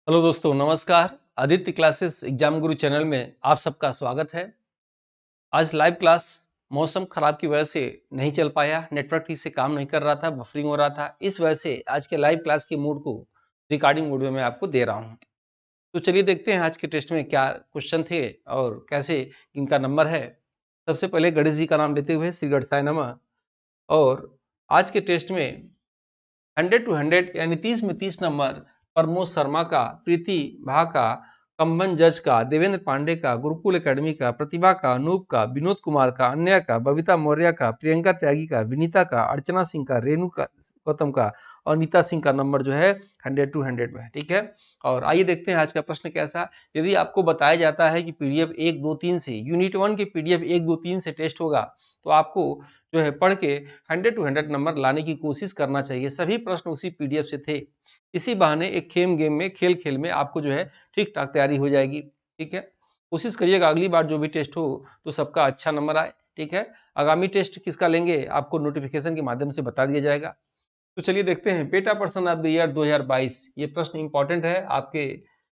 Hello दोस्तों, नमस्कार। Aditya classes exam गुरु channel में आप सबका स्वागत है। आज लाइव क्लास मौसम खराब की वजह से नहीं चल पाया, नेटवर्क ठीक से काम नहीं कर रहा था, बफरिंग हो रहा था। इस वजह से आज के लाइव क्लास के मोड को रिकॉर्डिंग मोड में मैं आपको दे रहा हूँ। तो चलिए देखते हैं आज के टेस्ट में क्या क्वेश्चन थे और कैसे इनका नंबर है। सबसे पहले गणेश जी का नाम लेते हुए श्री गणेशाय नमः। और आज के टेस्ट में 100 टू 100 यानी 30 में 30 नंबर प्रमोद शर्मा का, प्रीति भा का, कंबन जज का, देवेंद्र पांडे का, गुरुकुल एकेडमी का, प्रतिभा का, अनूप का, विनोद कुमार का, अन्या का, बबीता मौर्य का, प्रियंका त्यागी का, विनीता का, अर्चना सिंह का, रेणु का, गौतम का और नीता सिंह का नंबर जो है 100 टू 100 में है। ठीक है। और आइए देखते हैं आज का प्रश्न कैसा। यदि आपको बताया जाता है कि पीडीएफ 1 2 3 से यूनिट 1 की पीडीएफ 1 2 3 से टेस्ट होगा, तो आपको जो है पढ़ के 100 टू 100 नंबर लाने की कोशिश करना चाहिए। सभी प्रश्न उसी पीडीएफ से थे। इसी बहाने एक खेम गेम में, खेल खेल में आपको जो है ठीक ठाक तैयारी हो जाएगी। ठीक है। कोशिश करिएगा अगली बार जो भी टेस्ट हो तो सबका अच्छा नंबर आए। ठीक है। आगामी टेस्ट किसका लेंगे आपको नोटिफिकेशन के माध्यम से बता दिया जाएगा। तो चलिए देखते हैं। PETA person of the year 2022, ये प्रश्न इंपॉर्टेंट है, आपके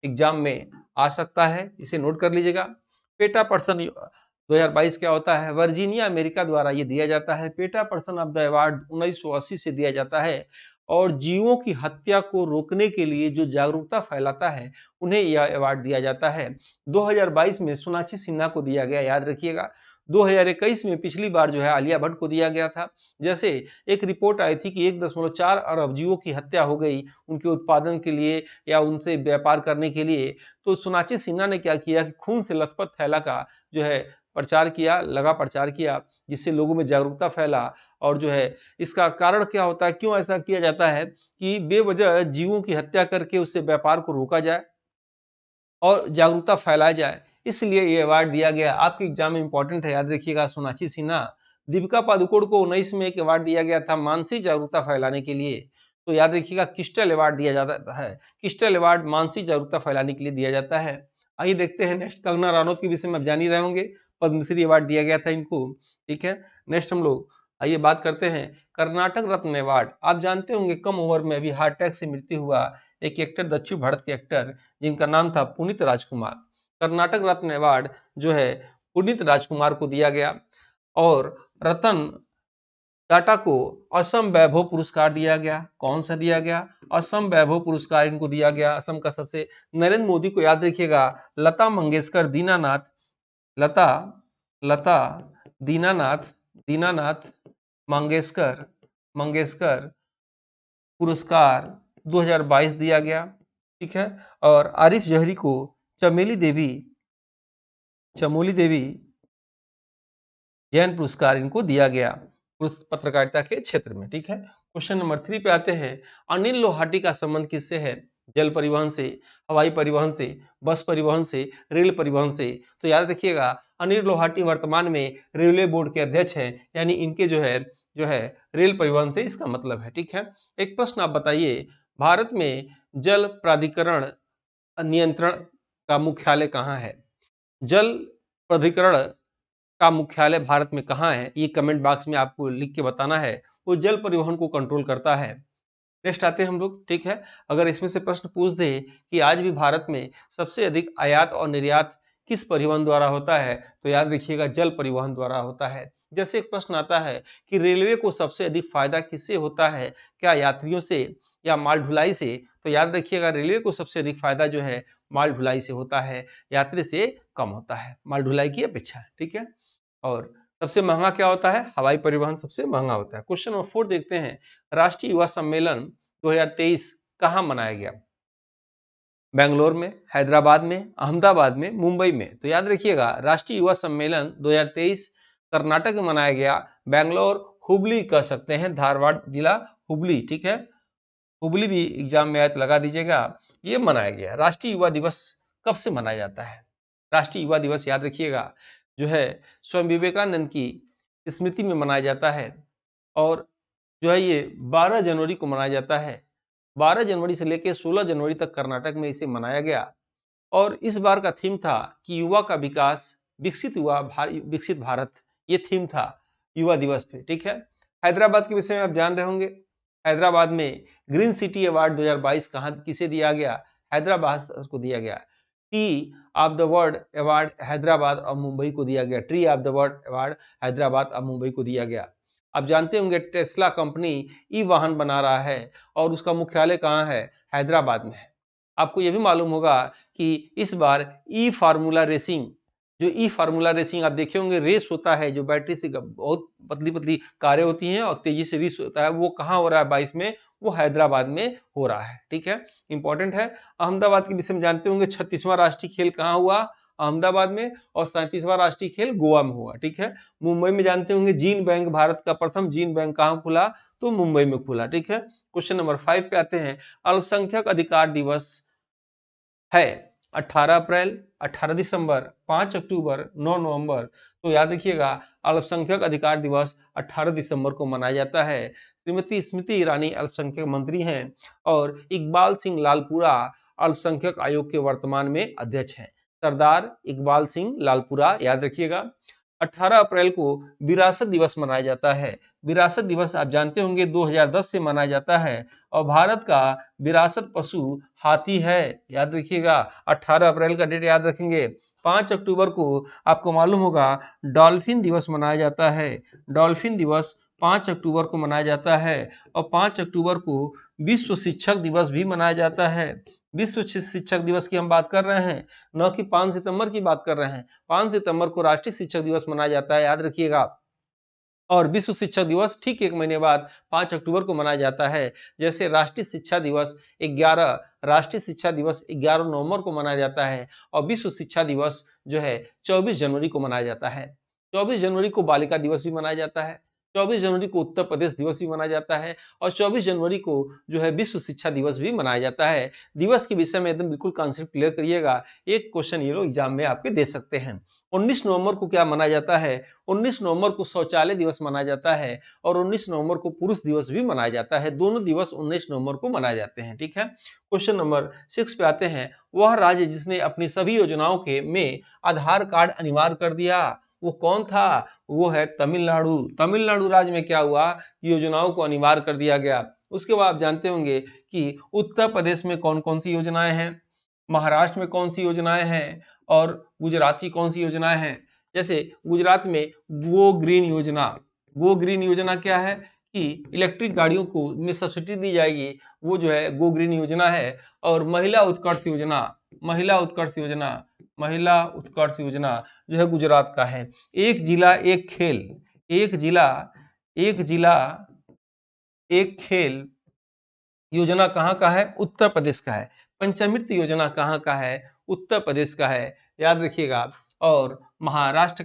एग्जाम में आ सकता है, इसे नोट कर लीजिएगा। पेटा पर्सन 2022 क्या होता है? वर्जीनिया अमेरिका द्वारा ये दिया जाता है। PETA person of the award 1980 से दिया जाता है और जीवों की हत्या को रोकने के लिए जो जागरूकता फैलाता है उन्हें यह अवार्ड दिया जाता है। 2022 में सोनाक्षी सिन्हा को दिया गया, याद रखिएगा। 2021 में पिछली बार जो है आलिया भट्ट को दिया गया था। जैसे एक रिपोर्ट आई थी कि 1.4 अरब जीवों की हत्या हो गई उनके उत्पादन के लिए या उनसे व्यापार करने के लिए। तो सोनाक्षी सिन्हा ने क्या किया कि खून से लथपथ थैला का जो है प्रचार किया, लगा प्रचार किया, जिससे लोगों में जागरूकता फैला। और जो है इसका कारण क्या होता है, क्यों ऐसा किया जाता है कि बेवजह जीवों की हत्या करके उससे व्यापार को रोका जाए और जागरूकता फैलाया जाए, इसलिए ये अवार्ड दिया गया। आपके एग्जाम में इंपॉर्टेंट है, याद रखिएगा। सोनाक्षी सिन्हा, दीपिका पादुकोण को 19 में एक अवार्ड दिया गया था मानसिक जागरूकता फैलाने के लिए। तो याद रखिएगा क्रिस्टल अवार्ड दिया जाता है। क्रिस्टल अवार्ड मानसिक जागरूकता फैलाने के लिए दिया जाता है। आइए देखते हैं नेक्स्ट। कंगना रनौत के विषय में आप जान ही रहे होंगे, पद्मश्री अवार्ड दिया गया था इनको। ठीक है। नेक्स्ट हम लोग आइए बात करते हैं कर्नाटक रत्न अवार्ड। आप जानते होंगे कम उम्र में अभी हार्ट अटैक से मृत्यु हुआ एक एक्टर, दक्षिण भारत के एक्टर जिनका नाम था पुनीत राजकुमार। कर्नाटक रत्न अवार्ड जो है पुनीत राजकुमार को दिया गया। और रतन टाटा को असम वैभव पुरस्कार दिया गया। कौन सा दिया गया? असम वैभव पुरस्कार इनको दिया गया। असम का सबसे, नरेंद्र मोदी को याद रखिएगा, लता मंगेशकर दीनानाथ, लता लता दीनानाथ दीनानाथ मंगेशकर मंगेशकर पुरस्कार 2022 दिया गया। ठीक है। और आरिफ जहरी को चमेली देवी चमोली देवी जैन पुरस्कार इनको दिया गया पत्रकारिता के क्षेत्र में। ठीक है। क्वेश्चन नंबर 3 पे आते हैं। अनिल लोहाटी का संबंध किससे है? जल परिवहन से, हवाई परिवहन से, बस परिवहन से, रेल परिवहन से। तो याद रखिएगा अनिल लोहाटी वर्तमान में रेलवे बोर्ड के अध्यक्ष हैं, यानी इनके जो है रेल परिवहन से इसका मतलब है। ठीक है। एक प्रश्न आप बताइए, भारत में जल प्राधिकरण नियंत्रण का मुख्यालय कहाँ है? जल प्राधिकरण का मुख्यालय भारत में कहाँ है? ये कमेंट बॉक्स में आपको लिख के बताना है। वो जल परिवहन को कंट्रोल करता है। नेक्स्ट आते हैं हम लोग। ठीक है। अगर इसमें से प्रश्न पूछ दे कि आज भी भारत में सबसे अधिक आयात और निर्यात किस परिवहन द्वारा होता है, तो याद रखिएगा जल परिवहन द्वारा होता है। जैसे एक प्रश्न आता है कि रेलवे को सबसे अधिक फायदा किससे होता है, क्या यात्रियों से या माल ढुलाई से? तो याद रखिएगा रेलवे को सबसे अधिक फायदा जो है माल ढुलाई से होता है, यात्री से कम होता है माल ढुलाई की अपेक्षा। ठीक है। और सबसे महंगा क्या होता है? हवाई परिवहन सबसे महंगा होता है। क्वेश्चन नंबर 4 देखते हैं। राष्ट्रीय युवा सम्मेलन 2023 कहाँ मनाया गया? बेंगलोर में, हैदराबाद में, अहमदाबाद में, मुंबई में। तो याद रखिएगा राष्ट्रीय युवा सम्मेलन 2023 कर्नाटक में मनाया गया। बेंगलोर, हुबली कह सकते हैं, धारवाड़ जिला हुबली। ठीक है। हुबली भी एग्जाम में आए तो लगा दीजिएगा। ये मनाया गया। राष्ट्रीय युवा दिवस कब से मनाया जाता है? राष्ट्रीय युवा दिवस याद रखिएगा जो है स्वामी विवेकानंद की स्मृति में मनाया जाता है। और जो है ये 12 जनवरी को मनाया जाता है। 12 जनवरी से लेकर 16 जनवरी तक कर्नाटक में इसे मनाया गया। और इस बार का थीम था कि युवा का विकास, विकसित भारत, ये थीम था युवा दिवस पे। ठीक है। हैदराबाद के विषय में आप जान रहे होंगे। हैदराबाद में ग्रीन सिटी अवार्ड 2022 कहाँ किसे दिया गया? हैदराबाद को दिया गया। T of the world award Hyderabad और मुंबई को दिया गया। Tree of the world award Hyderabad और मुंबई को दिया गया। आप जानते होंगे टेस्ला कंपनी ई वाहन बना रहा है और उसका मुख्यालय कहाँ है? हैदराबाद में है। आपको यह भी मालूम होगा कि इस बार ई फार्मूला रेसिंग, जो ई फार्मूला रेसिंग आप देखे होंगे, रेस होता है जो बैटरी से बहुत पतली पतली कारें होती हैं और तेजी से रेस होता है, वो कहाँ हो रहा है 22 में? वो हैदराबाद में हो रहा है। ठीक है, इंपॉर्टेंट है। अहमदाबाद के विषय में जानते होंगे 36वां राष्ट्रीय खेल कहाँ हुआ? अहमदाबाद में। और 37वां राष्ट्रीय खेल गोवा में हुआ। ठीक है, मुंबई में जानते होंगे जीन बैंक, भारत का प्रथम जीन बैंक कहाँ खुला? तो मुंबई में खुला। ठीक है, क्वेश्चन नंबर 5 पे आते हैं। अल्पसंख्यक अधिकार दिवस है 18 अप्रैल, 18 दिसंबर, 5 अक्टूबर, 9 नवंबर। तो याद रखिएगा अल्पसंख्यक अधिकार दिवस 18 दिसंबर को मनाया जाता है। श्रीमती स्मृति ईरानी अल्पसंख्यक मंत्री हैं और इकबाल सिंह लालपुरा अल्पसंख्यक आयोग के वर्तमान में अध्यक्ष हैं। सरदार इकबाल सिंह लालपुरा, याद रखिएगा। 18 अप्रैल को विरासत दिवस मनाया जाता है। विरासत दिवस आप जानते होंगे 2010 से मनाया जाता है और भारत का विरासत पशु हाथी है। याद रखिएगा 18 अप्रैल का डेट याद रखेंगे। 5 अक्टूबर को आपको मालूम होगा डॉल्फिन दिवस मनाया जाता है। डॉल्फिन दिवस 5 अक्टूबर को मनाया जाता है और 5 अक्टूबर को विश्व शिक्षक दिवस भी मनाया जाता है। विश्व शिक्षक दिवस की हम बात कर रहे हैं, न कि 5 सितंबर की बात कर रहे हैं। 5 सितंबर को राष्ट्रीय शिक्षक दिवस मनाया जाता है, याद रखिएगा। और विश्व शिक्षक दिवस ठीक 1 महीने बाद 5 अक्टूबर को मनाया जाता है। जैसे राष्ट्रीय शिक्षा दिवस 11 नवंबर को मनाया जाता है और विश्व शिक्षा दिवस जो है 24 जनवरी को मनाया जाता है। 24 जनवरी को बालिका दिवस भी मनाया जाता है। 24 जनवरी को उत्तर प्रदेश दिवस भी मनाया जाता है और 24 जनवरी को जो है विश्व शिक्षा दिवस भी मनाया जाता है। दिवस के विषय में एकदम बिल्कुल कॉन्सेप्ट क्लियर करिएगा, एक क्वेश्चन ये लोग एग्जाम में आपके दे सकते हैं। 19 नवंबर को क्या मनाया जाता है? 19 नवंबर को शौचालय दिवस मनाया जाता है और 19 नवंबर को पुरुष दिवस भी मनाया जाता है। दोनों दिवस 19 नवंबर को मनाए जाते हैं। ठीक है, क्वेश्चन नंबर 6 पे आते हैं। वह राज्य जिसने अपनी सभी योजनाओं के में आधार कार्ड अनिवार्य कर दिया, वो कौन था? वो है तमिलनाडु। तमिलनाडु राज्य में क्या हुआ? योजनाओं को अनिवार्य कर दिया गया। उसके बाद आप जानते होंगे कि उत्तर प्रदेश में कौन कौन सी योजनाएं हैं, महाराष्ट्र में कौन सी योजनाएं हैं और गुजरात की कौन सी योजनाएं हैं। जैसे गुजरात में गो ग्रीन योजना। गो ग्रीन योजना क्या है कि इलेक्ट्रिक गाड़ियों को में सब्सिडी दी जाएगी, वो जो है गो ग्रीन योजना है। और महिला उत्कर्ष योजना, महिला उत्कर्ष योजना, महिला उत्कर्ष योजना जो है गुजरात का है। एक जिला एक खेल, एक जिला एक जिला एक खेल योजना कहाँ का है? उत्तर प्रदेश का है। पंचामृत योजना कहाँ का है? उत्तर प्रदेश का है, याद रखिएगा। और महाराष्ट्र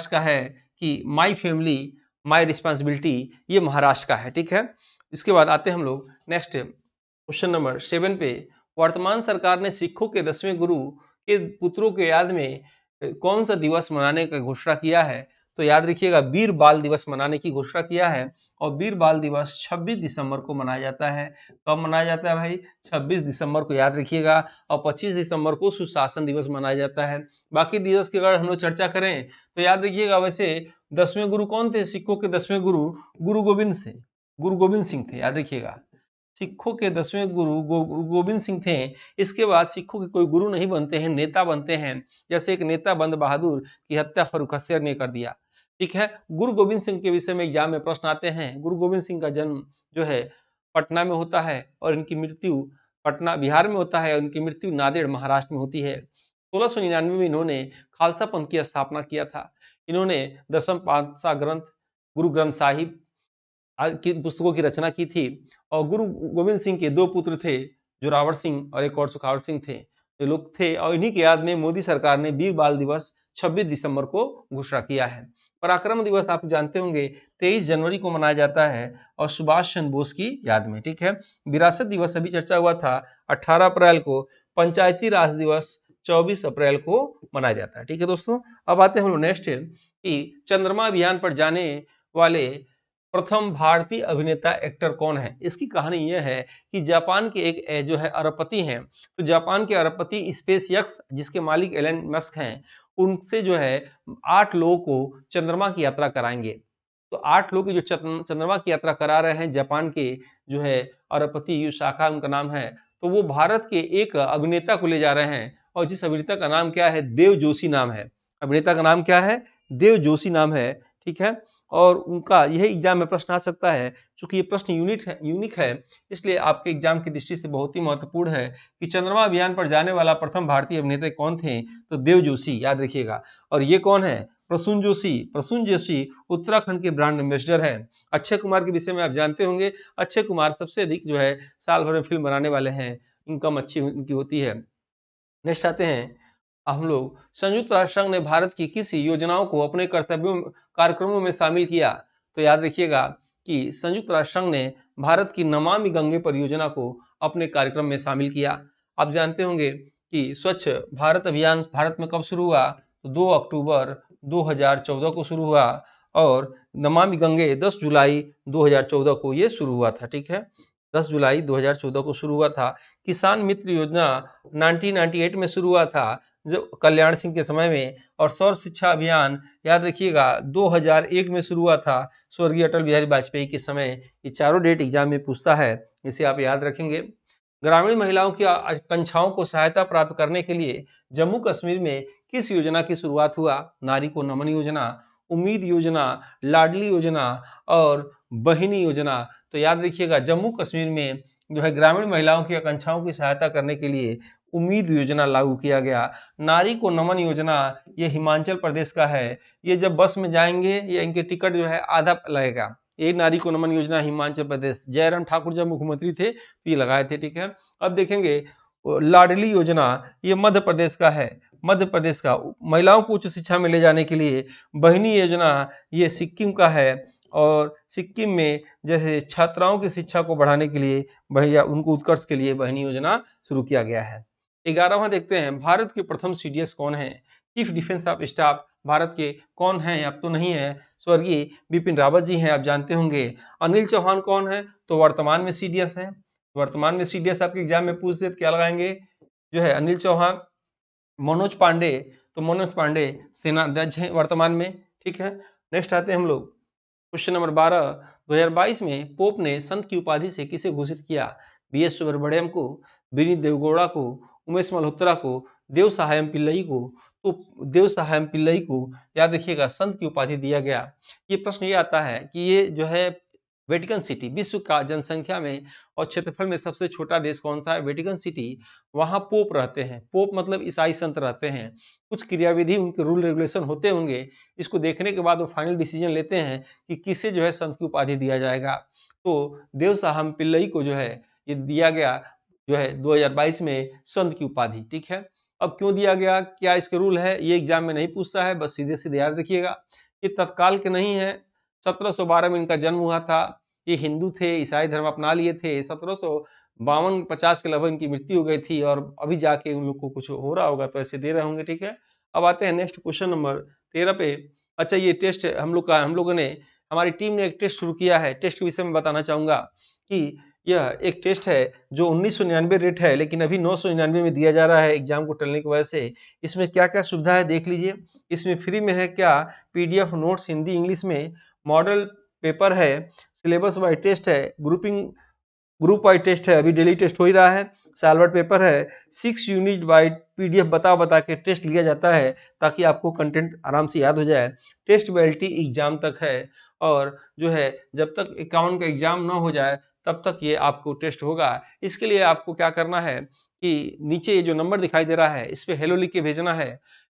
का है कि माई फैमिली माई रिस्पॉन्सिबिलिटी, ये महाराष्ट्र का है। ठीक है, इसके बाद आते हैं हम लोग नेक्स्ट क्वेश्चन नंबर 7 पे। वर्तमान सरकार ने सिखों के 10वें गुरु के पुत्रों के याद में कौन सा दिवस मनाने का घोषणा किया है? तो याद रखिएगा वीर बाल दिवस मनाने की घोषणा किया है और वीर बाल दिवस 26 दिसंबर को मनाया जाता है। कब मनाया जाता है भाई? 26 दिसंबर को, याद रखिएगा। और 25 दिसंबर को सुशासन दिवस मनाया जाता है। बाकी दिवस की अगर हम लोग चर्चा करें तो याद रखिएगा, वैसे 10वें गुरु कौन थे? सिखों के 10वें गुरु गुरु गोविंद सिंह थे, याद रखिएगा। सिखों के 10वें गुरु गुरु गोविंद सिंह थे। इसके बाद सिखों के कोई गुरु नहीं बनते हैं, नेता बनते हैं। जैसे एक नेता बंद बहादुर की हत्या फर्रुख हसैर ने कर दिया। ठीक है, गुरु गोविंद सिंह के विषय में एग्जाम में प्रश्न आते हैं। गुरु गोविंद सिंह का जन्म जो है पटना में होता है और इनकी मृत्यु पटना बिहार में होता है और इनकी मृत्यु नांदेड़ महाराष्ट्र में होती है। 1699 में इन्होंने खालसा पंथ की स्थापना किया था। इन्होंने दसम पातशाह ग्रंथ गुरु ग्रंथ साहिब की पुस्तकों की रचना की थी। और गुरु गोविंद सिंह के 2 पुत्र थे, जोरावर सिंह और एक और सुखावर सिंह थे, ये लोग थे। और इन्हीं के याद में मोदी सरकार ने वीर बाल दिवस 26 दिसंबर को घोषणा किया है। पराक्रम दिवस आप जानते होंगे 23 जनवरी को मनाया जाता है और सुभाष चंद्र बोस की याद में। ठीक है, विरासत दिवस अभी चर्चा हुआ था 18 अप्रैल को। पंचायती राज दिवस 24 अप्रैल को मनाया जाता है। ठीक है दोस्तों, अब आते हैं हम लोग नेक्स्ट कि चंद्रमा अभियान पर जाने वाले प्रथम भारतीय अभिनेता एक्टर कौन है? इसकी कहानी यह है कि जापान के एक जो है अरबपति हैं। तो जापान के अरबपति स्पेस एक्स जिसके मालिक एलन मस्क हैं, उनसे जो है 8 लोगों को चंद्रमा की यात्रा कराएंगे। तो 8 लोग जो चंद्रमा की यात्रा करा रहे हैं जापान के जो है अरबपति युसाका उनका नाम है। तो वो भारत के एक अभिनेता को ले जा रहे हैं और जिस अभिनेता का नाम क्या है, देव जोशी नाम है। अभिनेता का नाम क्या है, देव जोशी नाम है, ठीक है। और उनका यही एग्जाम में प्रश्न आ सकता है। चूंकि ये प्रश्न यूनिक है, इसलिए आपके एग्जाम की दृष्टि से बहुत ही महत्वपूर्ण है कि चंद्रमा अभियान पर जाने वाला प्रथम भारतीय अभिनेता कौन थे, तो देव जोशी, याद रखिएगा। और ये कौन है, प्रसून जोशी। प्रसून जोशी उत्तराखंड के ब्रांड एम्बेसडर है। अक्षय कुमार के विषय में आप जानते होंगे, अक्षय कुमार सबसे अधिक जो है साल भर में फिल्म बनाने वाले हैं, इनकम अच्छी इनकी होती है। नेक्स्ट आते हैं हम लोग, संयुक्त राष्ट्र संघ ने भारत की किस योजनाओं को अपने कार्यक्रमों में शामिल किया, तो याद रखिएगा कि संयुक्त राष्ट्र संघ ने भारत की नमामि गंगे परियोजना को अपने कार्यक्रम में शामिल किया। आप जानते होंगे कि स्वच्छ भारत अभियान भारत में कब शुरू हुआ, तो 2 अक्टूबर 2014 को शुरू हुआ और नमामि गंगे 10 जुलाई 2014 को ये शुरू हुआ था, ठीक है। 10 जुलाई 2014 को शुरू हुआ था। किसान मित्र योजना 1998 में शुरू हुआ था, जो कल्याण सिंह के समय में। और सौर शिक्षा अभियान याद रखिएगा 2001 में शुरू हुआ था, स्वर्गीय अटल बिहारी वाजपेयी के समय। ये चारों डेट एग्जाम में पूछता है, इसे आप याद रखेंगे। ग्रामीण महिलाओं की आकांक्षाओं को सहायता प्राप्त करने के लिए जम्मू कश्मीर में किस योजना की शुरुआत हुआ, नारी को नमन योजना, उम्मीद योजना, लाडली योजना और बहिनी योजना। तो याद रखिएगा जम्मू कश्मीर में जो है ग्रामीण महिलाओं की आकांक्षाओं की सहायता करने के लिए उम्मीद योजना लागू किया गया। नारी को नमन योजना ये हिमाचल प्रदेश का है। ये जब बस में जाएंगे ये इनके टिकट जो है आधा लगेगा। ये नारी को नमन योजना हिमाचल प्रदेश, जयराम ठाकुर जब मुख्यमंत्री थे तो ये लगाए थे, ठीक है। अब देखेंगे लाडली योजना ये मध्य प्रदेश का है, मध्य प्रदेश का, महिलाओं को उच्च शिक्षा में ले जाने के लिए। बहिनी योजना ये सिक्किम का है और सिक्किम में जैसे छात्राओं की शिक्षा को बढ़ाने के लिए भैया उनको उत्कर्ष के लिए बहिनी योजना शुरू किया गया है। 11वां देखते हैं, भारत के प्रथम सीडीएस कौन है, chief defence of staff Bharat के कौन है, अब तो नहीं है, स्वर्गीय बिपिन रावत जी हैं, आप जानते होंगे। अनिल चौहान कौन है, तो वर्तमान में सीडीएस है। वर्तमान में सीडीएस आपके एग्जाम में पूछ दे तो क्या लगाएंगे, जो है अनिल चौहान। मनोज पांडे, तो मनोज पांडे सेनाध्यक्ष हैं वर्तमान में, ठीक है। नेक्स्ट आते हैं हम लोग, क्वेश्चन नंबर 12, 2022 में पोप ने संत की उपाधि से किसे घोषित किया, बीएस सुब्रमण्यम को, विनीत देवगौड़ा को, उमेश मल्होत्रा को, देव सहायम पिल्लई को। तो देव सहायम पिल्लई को याद रखिएगा संत की उपाधि दिया गया। ये प्रश्न ये आता है कि ये जो है वेटिकन सिटी, विश्व का जनसंख्या में और क्षेत्रफल में सबसे छोटा देश कौन सा है, वेटिकन सिटी। वहां पोप रहते हैं, पोप मतलब ईसाई संत रहते हैं। कुछ क्रियाविधि उनके रूल रेगुलेशन होते होंगे, इसको देखने के बाद वो फाइनल डिसीजन लेते हैं कि किसे जो है संत की उपाधि दिया जाएगा। तो देव साहब पिल्लई को जो है ये दिया गया जो है 2022 में संत की उपाधि, ठीक है। अब क्यों दिया गया, क्या इसके रूल है, ये एग्जाम में नहीं पूछता है, बस सीधे सीधे याद रखिएगा। ये तत्काल के नहीं है, 1712 में इनका जन्म हुआ था। ये हिंदू थे, ईसाई धर्म अपना लिए थे। 1752-50 के लगभग इनकी मृत्यु हो गई थी और अभी जाके उन लोग को कुछ हो रहा होगा तो ऐसे दे रहे होंगे, ठीक है। अब आते हैं नेक्स्ट क्वेश्चन नंबर 13 पे। अच्छा, ये टेस्ट हम लोगों ने, हमारी टीम ने एक टेस्ट शुरू किया है। टेस्ट के विषय में बताना चाहूंगा कि यह एक टेस्ट है जो 1999 रेट है, लेकिन अभी 999 में दिया जा रहा है एग्जाम को टलने की वजह से। इसमें क्या क्या सुविधा है देख लीजिए। इसमें फ्री में है क्या, पीडीएफ नोट्स हिंदी इंग्लिश में, मॉडल पेपर है, सिलेबस वाइज टेस्ट है, ग्रुप वाइज टेस्ट है, अभी डेली टेस्ट हो ही रहा है, सालवर्ड पेपर है, 6 यूनिट वाइज पीडीएफ बता के टेस्ट लिया जाता है ताकि आपको कंटेंट आराम से याद हो जाए। टेस्ट वैलिडिटी एग्जाम तक है और जो है जब तक 51 का एग्जाम ना हो जाए तब तक ये आपको टेस्ट होगा। इसके लिए आपको क्या करना है कि नीचे ये जो नंबर दिखाई दे रहा है इस पे हेलो लिख के भेजना है।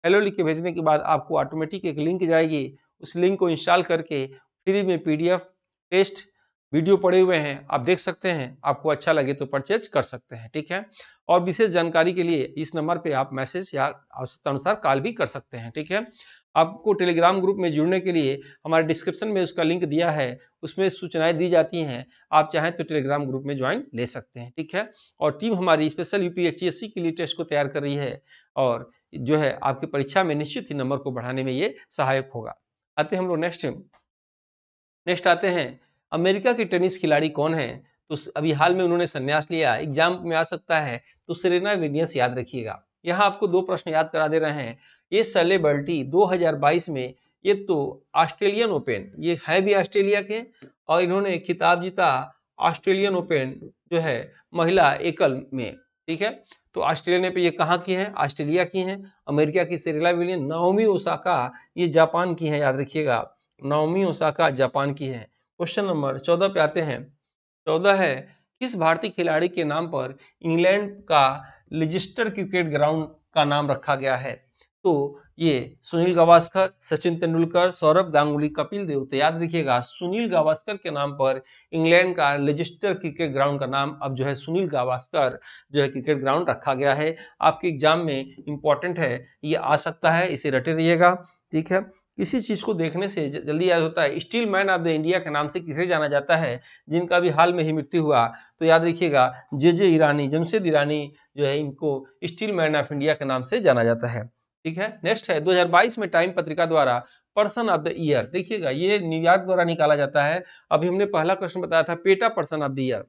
हेलो लिख के भेजने के बाद आपको ऑटोमेटिक एक लिंक जाएगी, उस लिंक को इंस्टॉल करके फ्री में पीडीएफ टेस्ट वीडियो पड़े हुए हैं, आप देख सकते हैं। आपको अच्छा लगे तो परचेज कर सकते हैं, ठीक है। और विशेष जानकारी के लिए इस नंबर पे आप मैसेज या आवश्यकता अनुसार कॉल भी कर सकते हैं, ठीक है। आपको टेलीग्राम ग्रुप में जुड़ने के लिए हमारे डिस्क्रिप्शन में उसका लिंक दिया है, उसमें सूचनाएं दी जाती हैं। आप चाहें तो टेलीग्राम ग्रुप में ज्वाइन ले सकते हैं, ठीक है। और टीम हमारी स्पेशल यूपीएससी के लिए टेस्ट को तैयार कर रही है और जो है आपकी परीक्षा में निश्चित ही नंबर को बढ़ाने में ये सहायक होगा। आते हैं हम लोग नेक्स्ट आते हैं, अमेरिका के टेनिस खिलाड़ी कौन है, तो अभी हाल में उन्होंने संन्यास लिया, एग्जाम में आ सकता है, तो सेरेना विलियम्स याद रखिएगा। यहाँ आपको 2 प्रश्न याद करा दे रहे हैं। ये सेलेब्रिटी 2022 में, ये तो ऑस्ट्रेलियन ओपन, ये है भी ऑस्ट्रेलिया के और इन्होंने खिताब जीता ऑस्ट्रेलियन ओपन जो है महिला एकल में, ठीक है। तो ऑस्ट्रेलिया ने पे ये कहाँ की है, ऑस्ट्रेलिया की है। अमेरिका की सेरेना विलियम्स, नाओमी ओसाका ये जापान की है, याद रखिएगा नाओमी ओसाका जापान की है। क्वेश्चन नंबर 14 पे आते हैं। 14 है, किस भारतीय खिलाड़ी के नाम पर इंग्लैंड का लिजिस्टर क्रिकेट ग्राउंड का नाम रखा गया है? तो ये सुनील गावस्कर, सचिन तेंदुलकर, सौरभ गांगुली, कपिल देव। तो याद रखिएगा सुनील गावस्कर के नाम पर इंग्लैंड का लिजिस्टर क्रिकेट ग्राउंड का नाम अब जो है सुनील गावस्कर जो है क्रिकेट ग्राउंड रखा गया है। आपके एग्जाम में इंपॉर्टेंट है, ये आ सकता है, इसे रटे रहिएगा, ठीक है। किसी चीज को देखने से जल्दी याद होता है। Steel man of the India के नाम से किसे जाना जाता है, जिनका भी हाल में ही मृत्यु हुआ? तो याद रखिएगा जे ईरानी, जमशेद ईरानी जो है इनको स्टील मैन ऑफ इंडिया के नाम से जाना जाता है, ठीक है। नेक्स्ट है 2022 में टाइम पत्रिका द्वारा पर्सन ऑफ द ईयर, देखिएगा ये न्यूयॉर्क द्वारा निकाला जाता है। अभी हमने पहला क्वेश्चन बताया था PETA person of the year,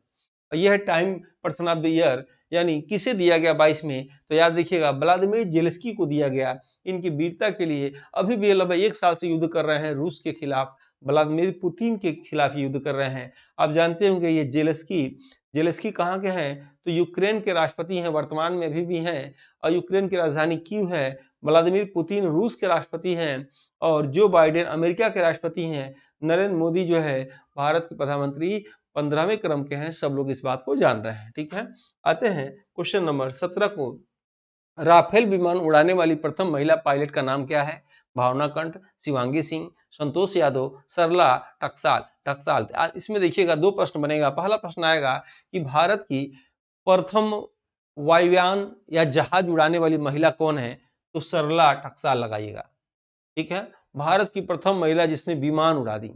यह है time person of the year, यानी किसे दिया गया 22 में? तो याद रखिएगा व्लादिमीर जेलेंस्की को दिया गया, इनकी वीरता के लिए। अभी भी लगभग 1 साल से युद्ध कर रहे हैं रूस के खिलाफ, व्लादिमीर पुतिन के खिलाफ युद्ध कर रहे हैं। आप जानते होंगे ये जेलेंस्की कहाँ के हैं? तो यूक्रेन के राष्ट्रपति हैं, वर्तमान में अभी भी हैं, और यूक्रेन की राजधानी कीव है। व्लादिमीर पुतिन रूस के राष्ट्रपति हैं, और जो बाइडेन अमेरिका के राष्ट्रपति हैं। नरेंद्र मोदी जो है भारत के प्रधानमंत्री 15वें क्रम के हैं, सब लोग इस बात को जान रहे हैं, ठीक है। आते हैं क्वेश्चन नंबर 17 को। राफेल विमान उड़ाने वाली प्रथम महिला पायलट का नाम क्या है? भावना कंठ, शिवांगी सिंह, संतोष यादव, सरला टकसाल। इसमें देखिएगा 2 प्रश्न बनेगा। पहला प्रश्न आएगा कि भारत की प्रथम वायुयान या जहाज उड़ाने वाली महिला कौन है? तो सरला टकसाल लगाइएगा, ठीक है। भारत की प्रथम महिला जिसने विमान उड़ा दी,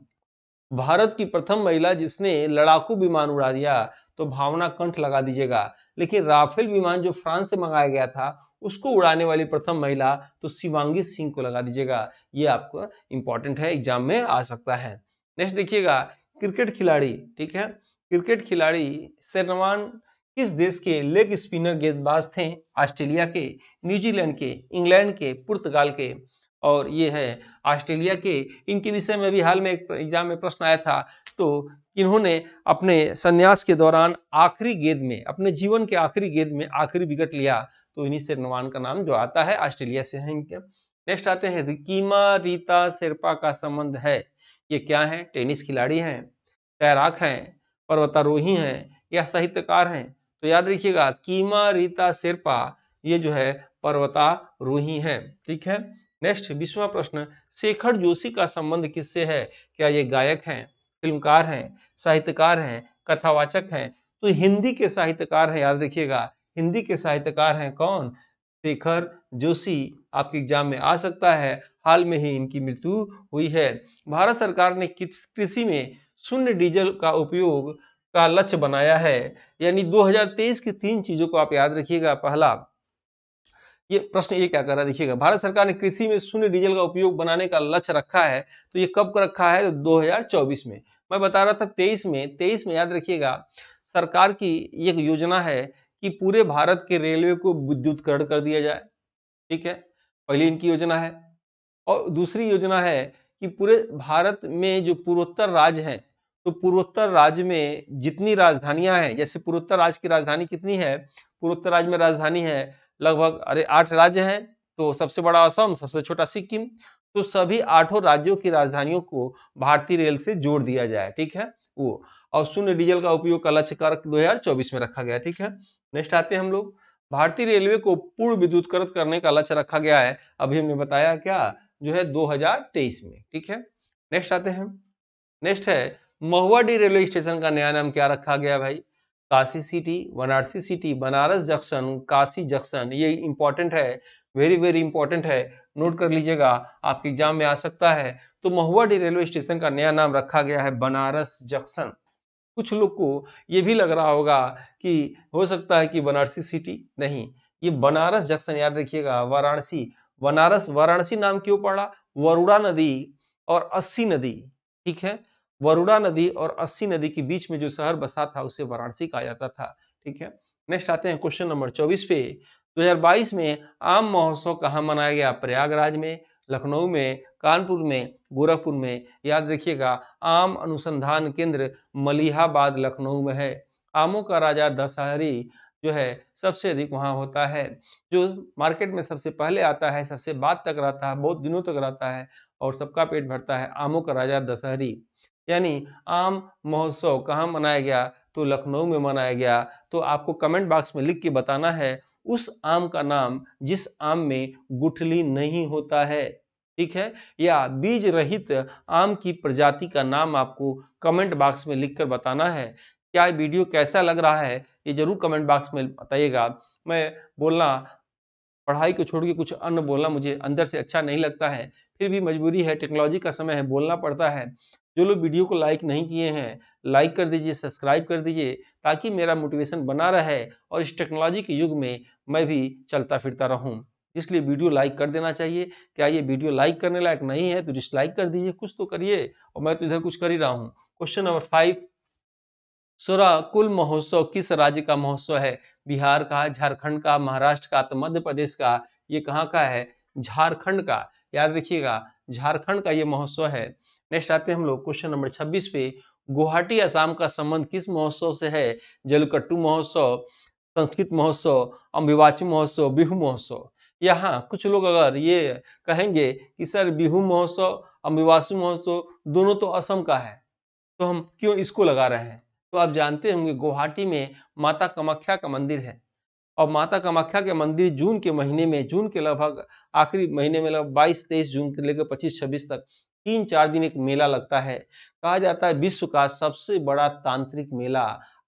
भारत की प्रथम महिला जिसने लड़ाकू विमान उड़ा दिया, तो भावना कंठ लगा दीजिएगा। लेकिन राफेल विमान जो फ्रांस से मंगाया गया था उसको उड़ाने वाली प्रथम महिला, तो शिवांगी सिंह को लगा दीजिएगा। ये आपको इंपॉर्टेंट है, एग्जाम में आ सकता है। नेक्स्ट देखिएगा क्रिकेट खिलाड़ी, ठीक है। क्रिकेट खिलाड़ी शेनवान किस देश के लेग स्पिनर गेंदबाज थे? ऑस्ट्रेलिया के, न्यूजीलैंड के, इंग्लैंड के, पुर्तगाल के। और ये है ऑस्ट्रेलिया के। इनके विषय में भी हाल में एक एग्जाम में प्रश्न आया था। तो इन्होंने अपने संन्यास के दौरान आखिरी गेंद में, अपने जीवन के आखिरी गेंद में आखिरी विकेट लिया, तो इन्हीं शेरनवान का नाम जो आता है ऑस्ट्रेलिया से है इनके। नेक्स्ट आते हैं रिकीमा रीता शेरपा का संबंध है, ये क्या है? टेनिस खिलाड़ी हैं, तैराक हैं, पर्वतारोही हैं, या साहित्यकार हैं? तो याद रखिएगा कीमा रीता शेरपा ये जो है पर्वतारोही हैं, ठीक है। नेक्स्ट 20वां प्रश्न, शेखर जोशी का संबंध किससे है? क्या ये गायक हैं, फिल्मकार हैं, साहित्यकार हैं, कथावाचक हैं? तो हिंदी के साहित्यकार हैं, याद रखिएगा हिंदी के साहित्यकार हैं कौन? शेखर जोशी। आपके एग्जाम में आ सकता है, हाल में ही इनकी मृत्यु हुई है। भारत सरकार ने कृषि में शून्य डीजल का उपयोग का लक्ष्य बनाया है, यानी 2023 की 3 चीजों को आप याद रखिएगा। पहला, ये प्रश्न ये क्या कर रहा है, देखिएगा भारत सरकार ने कृषि में शून्य डीजल का उपयोग बनाने का लक्ष्य रखा है। तो ये कब रखा है? तो 2024 में। मैं बता रहा था 23 में याद रखिएगा सरकार की एक योजना है कि पूरे भारत के रेलवे को विद्युतीकरण कर दिया जाए, ठीक है। पहली इनकी योजना है। और दूसरी योजना है कि पूरे भारत में जो पूर्वोत्तर राज्य हैं, तो पूर्वोत्तर राज्य में जितनी राजधानियां हैं, जैसे पूर्वोत्तर राज्य की राजधानी कितनी है? पूर्वोत्तर राज्य में राजधानी है लगभग 8 राज्य हैं। तो सबसे बड़ा असम, सबसे छोटा सिक्किम। तो सभी 8 राज्यों की राजधानियों को भारतीय रेल से जोड़ दिया जाए, ठीक है वो। और शून्य डीजल का उपयोग का लक्ष्य कारक 2024 में रखा गया, ठीक है। नेक्स्ट आते हैं हम लोग, भारतीय रेलवे को पूर्ण विद्युतीकृत करने का लक्ष्य रखा गया है, अभी हमने बताया क्या, जो है 2023 में, ठीक है। नेक्स्ट आते हैं, नेक्स्ट है महुआडीह रेलवे स्टेशन का नया नाम क्या रखा गया भाई? Kashi city, Varanasi city, Banaras junction, Kashi junction. ये इंपॉर्टेंट है, वेरी वेरी इंपॉर्टेंट है, नोट कर लीजिएगा, आपके एग्जाम में आ सकता है। तो महुआडीह रेलवे स्टेशन का नया नाम रखा गया है बनारस जंक्शन। कुछ लोग को ये भी लग रहा होगा कि हो सकता है कि बनारसी सिटी, नहीं, ये बनारस जंक्शन, याद रखिएगा। वाराणसी, बनारस, वाराणसी नाम क्यों पड़ा? वरुणा नदी और अस्सी नदी, ठीक है। वरुणा नदी और अस्सी नदी के बीच में जो शहर बसा था उसे वाराणसी कहा जाता था, ठीक है। नेक्स्ट आते हैं क्वेश्चन नंबर 24 पे। 2022 में आम महोत्सव कहाँ मनाया गया? प्रयागराज में, लखनऊ में, कानपुर में, गोरखपुर में। याद रखिएगा, आम अनुसंधान केंद्र मलिहाबाद लखनऊ में है। आमों का राजा दशहरी जो है सबसे अधिक वहाँ होता है। जो मार्केट में सबसे पहले आता है, सबसे बाद तक रहता है, बहुत दिनों तक रहता है और सबका पेट भरता है, आमों का राजा दशहरी। यानी आम महोत्सव कहाँ मनाया गया? तो लखनऊ में मनाया गया। तो आपको कमेंट बॉक्स में लिख के बताना है उस आम का नाम जिस आम में गुठली नहीं होता है, ठीक है? या बीज रहित आम की प्रजाति का नाम आपको कमेंट बॉक्स में लिखकर बताना है। क्या वीडियो कैसा लग रहा है ये जरूर कमेंट बॉक्स में बताइएगा। मैं बोलना, पढ़ाई को छोड़ के कुछ अन्य बोलना मुझे अंदर से अच्छा नहीं लगता है, फिर भी मजबूरी है, टेक्नोलॉजी का समय है, बोलना पड़ता है। जो लोग वीडियो को लाइक नहीं किए हैं, लाइक कर दीजिए, सब्सक्राइब कर दीजिए ताकि मेरा मोटिवेशन बना रहे और इस टेक्नोलॉजी के युग में मैं भी चलता फिरता रहूं। इसलिए वीडियो लाइक कर देना चाहिए। क्या ये वीडियो लाइक करने लायक नहीं है तो डिसलाइक कर दीजिए, कुछ तो करिए। और मैं तो इधर कुछ कर ही रहा हूँ। क्वेश्चन नंबर 5, कुल महोत्सव किस राज्य का महोत्सव है? बिहार का, झारखंड का, महाराष्ट्र का, तो मध्य प्रदेश का। ये कहाँ का है? झारखंड का। याद रखिएगा, झारखंड का ये महोत्सव है। नेक्स्ट आते हैं हम लोग क्वेश्चन नंबर 26 पे। गुवाहाटी असम का संबंध किस महोत्सव से है? जलकट्टू महोत्सव, संस्कृत महोत्सव, अम्बुबाची महोत्सव, बिहू महोत्सव। यहाँ कुछ लोग अगर ये कहेंगे कि सर बिहू महोत्सव, अम्बुबाची महोत्सव दोनों तो असम का है, तो हम क्यों इसको लगा रहे हैं? तो आप जानते होंगे गुवाहाटी में माता कामाख्या का मंदिर है और माता कामाख्या के मंदिर जून के महीने में, जून के लगभग आखिरी महीने में, लगभग 22-23 जून से लेकर 25-26 तक 3-4 दिन एक मेला लगता है। कहा जाता है विश्व का सबसे बड़ा तांत्रिक मेला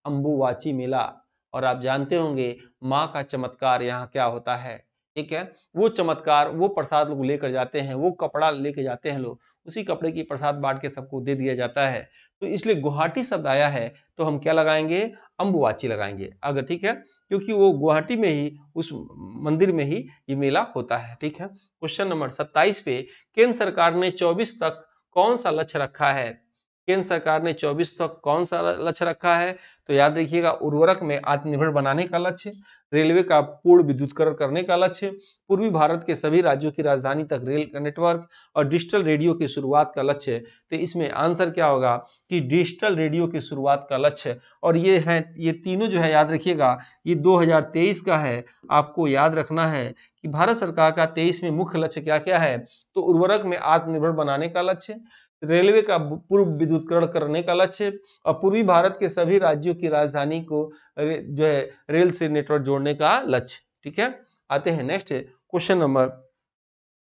अंबुवाची मेला। और आप जानते होंगे माँ का चमत्कार यहाँ क्या होता है, ठीक है? वो चमत्कार, वो प्रसाद लोग लेकर जाते हैं, वो कपड़ा लेके जाते हैं लोग, उसी कपड़े की प्रसाद बांट के सबको दे दिया जाता है। तो इसलिए गुवाहाटी शब्द आया है तो हम क्या लगाएंगे? अंबुवाची लगाएंगे अगर, ठीक है? क्योंकि वो गुवाहाटी में ही, उस मंदिर में ही ये मेला होता है, ठीक है? क्वेश्चन नंबर 27 पे, केंद्र सरकार ने 24 तक कौन सा लक्ष्य रखा है? केंद्र सरकार ने 24 तक कौन सा लक्ष्य रखा है? तो याद रखिएगा, उर्वरक में आत्मनिर्भर बनाने का लक्ष्य, रेलवे का पूर्ण विद्युतीकरण करने का लक्ष्य, पूर्वी भारत के सभी राज्यों की राजधानी तक रेल का नेटवर्क और डिजिटल रेडियो की शुरुआत का लक्ष्य। तो इसमें आंसर क्या होगा कि डिजिटल रेडियो की शुरुआत का लक्ष्य। और ये है, ये तीनों जो है याद रखिएगा, ये 2023 का है। आपको याद रखना है कि भारत सरकार का 23 में मुख्य लक्ष्य क्या क्या है? तो उर्वरक में आत्मनिर्भर बनाने का लक्ष्य, रेलवे का पूर्व विद्युतीकरण करने का लक्ष्य और पूर्वी भारत के सभी राज्यों की राजधानी को जो है रेल से नेटवर्क जोड़ने का लक्ष्य, ठीक है? आते हैं नेक्स्ट क्वेश्चन नंबर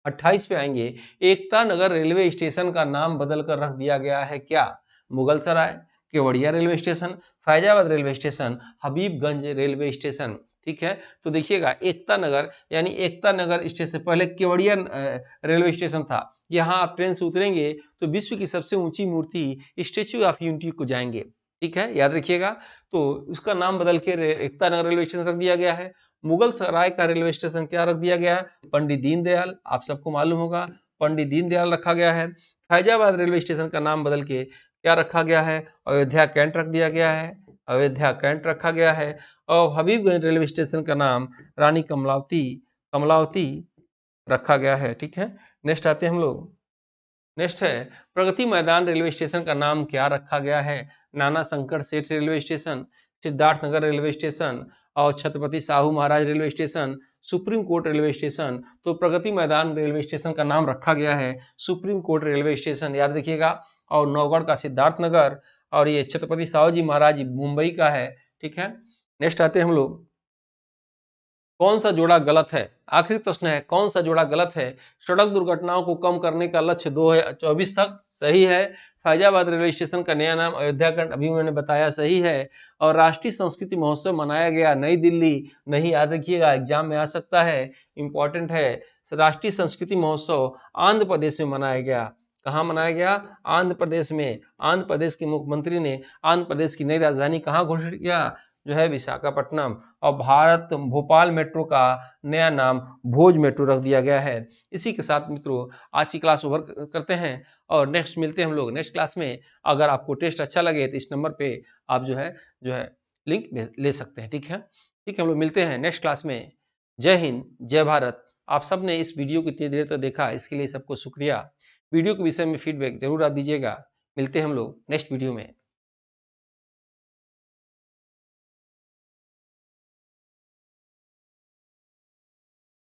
28 पे आएंगे। एकता नगर रेलवे स्टेशन का नाम बदलकर रख दिया गया है क्या? Mughal Sarai, Kevadia railway station, Faizabad railway station, Habibganj railway station, ठीक है? तो देखिएगा, एकता नगर यानी एकता नगर स्टेशन पहले केवड़िया रेलवे स्टेशन था। यहाँ आप ट्रेन से उतरेंगे तो विश्व की सबसे ऊंची मूर्ति स्टेच्यू ऑफ यूनिटी को जाएंगे, ठीक है? याद रखिएगा। तो उसका नाम बदल के एकता नगर रेलवे स्टेशन रख दिया गया है। मुगल सराय का रेलवे स्टेशन क्या रख दिया गया है? पंडित दीनदयाल, आप सबको मालूम होगा, पंडित दीनदयाल रखा गया है। फैजाबाद रेलवे स्टेशन का नाम बदल के क्या रखा गया है? अयोध्या कैंट रख दिया गया है, अयोध्या कैंट रखा गया है। और हबीबगंज रेलवे स्टेशन का नाम रानी कमलावती, कमलावती रखा गया है, ठीक है? नेक्स्ट आते हैं हम लोग, नेक्स्ट है प्रगति मैदान रेलवे स्टेशन का नाम क्या रखा गया है? Nana Shankar Seth railway station, Siddharthnagar railway station और Chhatrapati Shahu Maharaj railway station, supreme court railway station. तो प्रगति मैदान रेलवे स्टेशन का नाम रखा गया है सुप्रीम कोर्ट रेलवे स्टेशन, याद रखिएगा। और नौगढ़ का सिद्धार्थनगर और ये छत्रपति साहू जी महाराज मुंबई का है, ठीक है? नेक्स्ट आते हैं हम लोग, कौन सा जोड़ा गलत है? आखिरी प्रश्न है, कौन सा जोड़ा गलत है? सड़क दुर्घटनाओं को कम करने का लक्ष्य 2024 तक, सही है। फैजाबाद रेलवे स्टेशन का नया नाम अयोध्या कैंट, अभी मैंने बताया, सही है। और राष्ट्रीय संस्कृति महोत्सव मनाया गया नई दिल्ली, नहीं, याद रखिएगा, एग्जाम में आ सकता है, इंपॉर्टेंट है। राष्ट्रीय संस्कृति महोत्सव आंध्र प्रदेश में मनाया गया। कहाँ मनाया गया? आंध्र प्रदेश में। आंध्र प्रदेश के मुख्यमंत्री ने आंध्र प्रदेश की नई राजधानी कहाँ घोषित किया? जो है विशाखापट्टनम। और भारत भोपाल मेट्रो का नया नाम भोज मेट्रो रख दिया गया है। इसी के साथ मित्रों आज की क्लास ओवर करते हैं और नेक्स्ट मिलते हैं हम लोग नेक्स्ट क्लास में। अगर आपको टेस्ट अच्छा लगे तो इस नंबर पे आप जो है लिंक ले सकते हैं, ठीक है? ठीक है, हम लोग मिलते हैं नेक्स्ट क्लास में। जय हिंद, जय भारत। आप सब ने इस वीडियो को इतनी देर तक देखा, इसके लिए सबको शुक्रिया। वीडियो के विषय में फीडबैक ज़रूर आप दीजिएगा। मिलते हैं हम लोग नेक्स्ट वीडियो में।